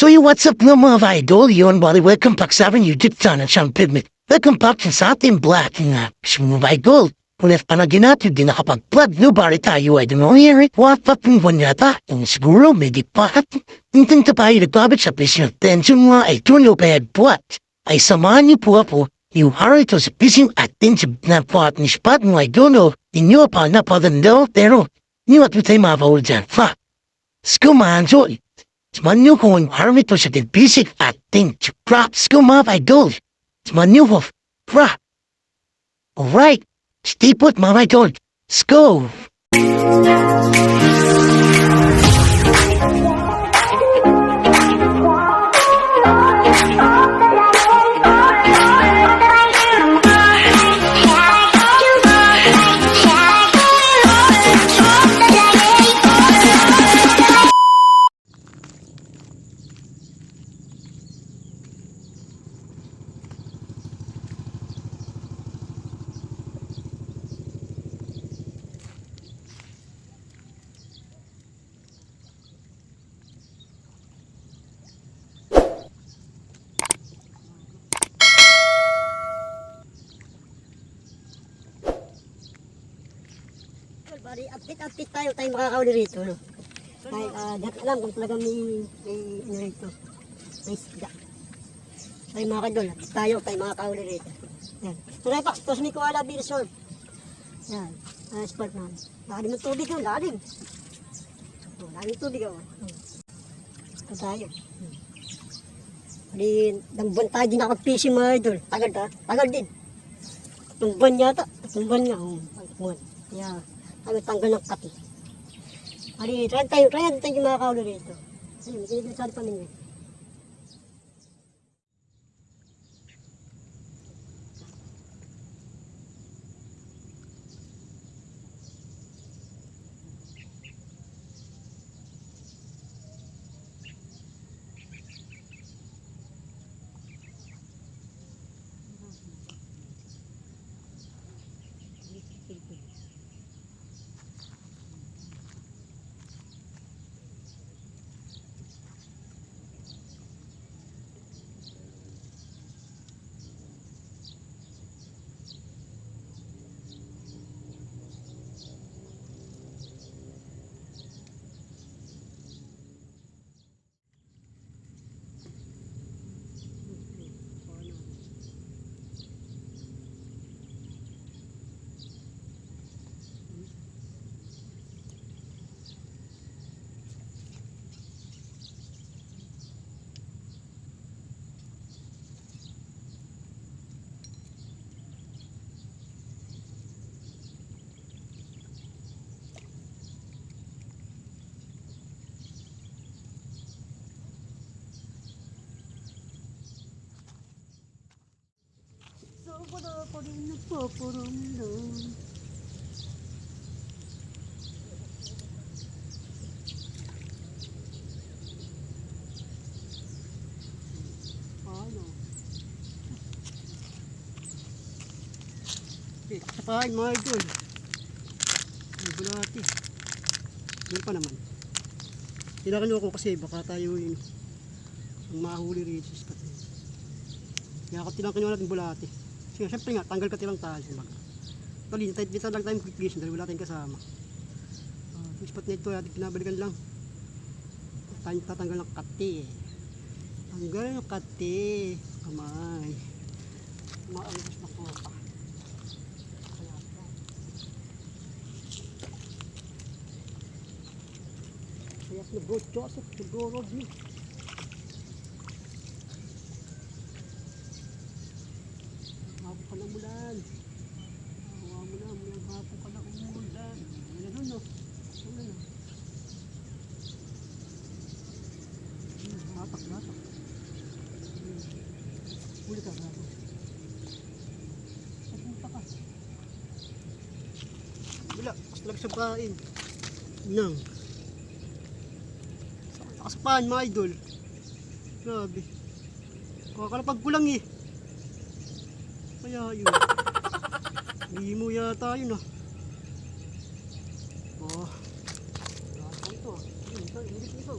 So what's up mga idol? Yun, bali, welcome back sa aking YouTube channel, Sean Pigment. Welcome back sa ating black nga. Mga idol, ulit pa na ginatid, di nakapag-plug, no, bari tayo ay dumawirit. What up yung yata? Yung siguro, may di pa at intenta pa yung nagbabit sa pising attention nga ay tunyo pa yung buwat. Ay samahan niyo po ako, yung harito sa pising attention na buwat ni Spot mga idol, no, inyo pa napadandal, pero, niyo at tayo mapawal dyan, ha? Skumahan, so, Smanyo ko ang harmito sa basic acting to props ko mga idol. Smanyo ko, pra. Alright, stay put mga idol. Let's go. Bali, update tayo makakauli rito, no? Kahit, dapat alam kung talagang may ano rito, may isda. Tayo mga kadol, tayo makakauli rito. Yan. Repax, tos may koala beer resort. Yan, spot naman. Lalim ng tubig yun, lalim. Lalim ng tubig, Ito tayo. Bali, dambuan tayo din nakapishing mga idol. Tagal din. Tumbuan yata, tumbuan nga. Yeah. Tanggal ng kati. Ari, try tayo makakauli rito. Ayun, may sali pa ninyo. Wala pa rin nagpaparamdam. Ano? Okay, kasapain mga idol. May bulati. Meron pa naman. Tinakan ako kasi baka tayo yung mahuli rito sa spot. Kaya ako tinakan natin bulati. Siyempre nga, tanggal ka tilang tayo. Actually, dito lang tayo mag-fishing dahil wala tayong kasama. Yung spot na ito, ating pinabalikan lang. Tayo tatanggal ng kati. Tanggal ng kati. Kamay. Maayos na po pa. Kaya na Bro Joseph, siguro din. Hapon ka ng ulan. Hawa mo na, mulang hapon ka ng umulan. Ano no? Ano no? Latak. Huli ka, hapon. Papunta ka. Wala, mas lang sa kain. Nang. Nakasapahan mga idol. Grabe. Kakalapag ko lang eh. Kaya yun. Hindi mo yata yun ah. Oh. Ito ah. Ito.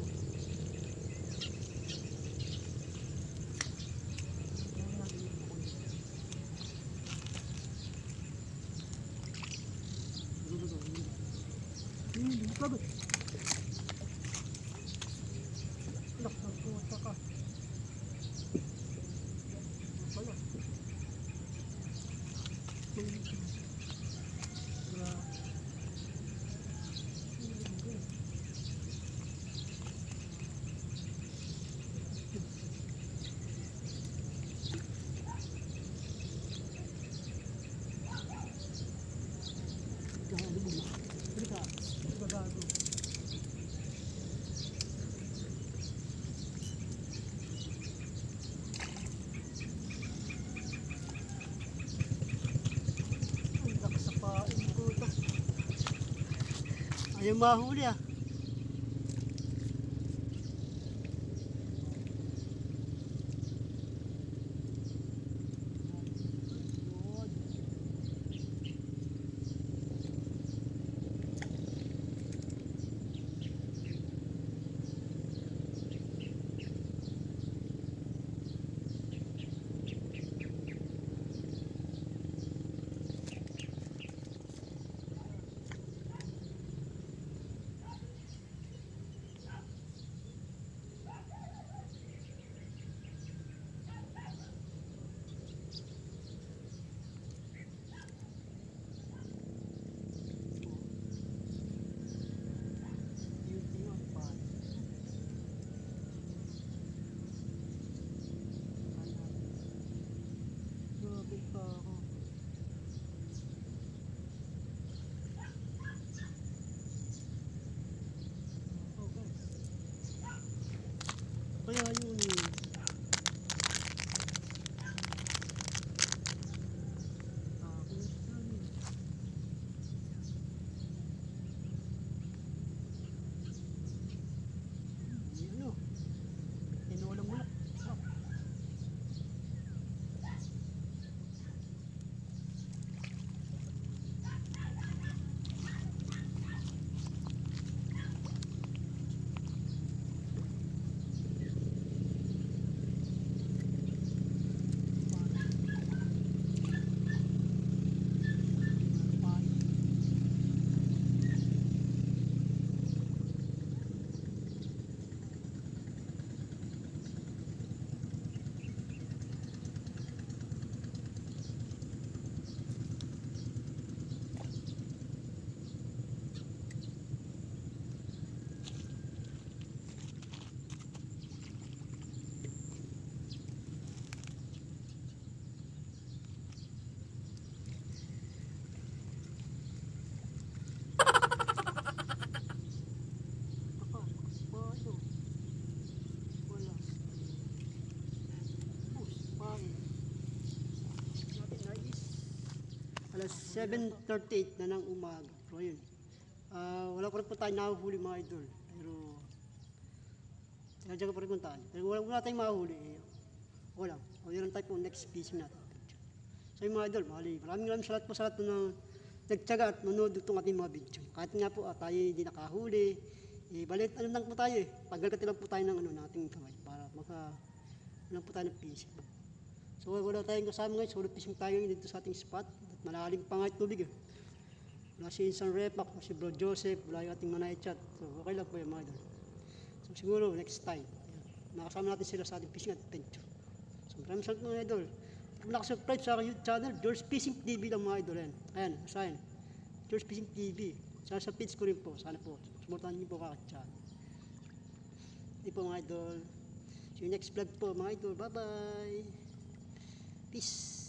Ayaw mahuli ah. Kaya yun eh. Ano? Tinulang mo na. Wala. Pain. Natin na is alas 7:38 na ng umaga. So yun. Wala pa rin po tayo nahuhuli mga idol. Pero sadya pa rin puntaan. Pero wala tayong mahuli. Wala. O yun tayo po next fishing natin. So yung mga idol, maraming salamat po sa lahat po ng nagtyaga at manood itong ating mga video. Kahit nga po tayo hindi nakahuli, balit ano lang po tayo paggalkati lang po tayo ng nating kamay para lang po tayo ng fishing. So wala tayong kasama ngayon, solo fishing tayo dito sa ating spot. At malalim pa nga yung tubig. Wala si Insan Repak, si Bro Joseph, wala yung ating manay chat. So okay lang po yung mga idol. So siguro next time, nakasama natin sila sa ating fishing adventure. So maraming salamat mga idol. Kung nakasubscribe sa YouTube channel, George Fishing TV lang mga idol. Ayan, asahin. George Fishing TV. Sa page ko rin po. Sana po, sumurtahan niyo po kakachan. Hindi po mga idol. See you next vlog po mga idol. Bye-bye. Peace.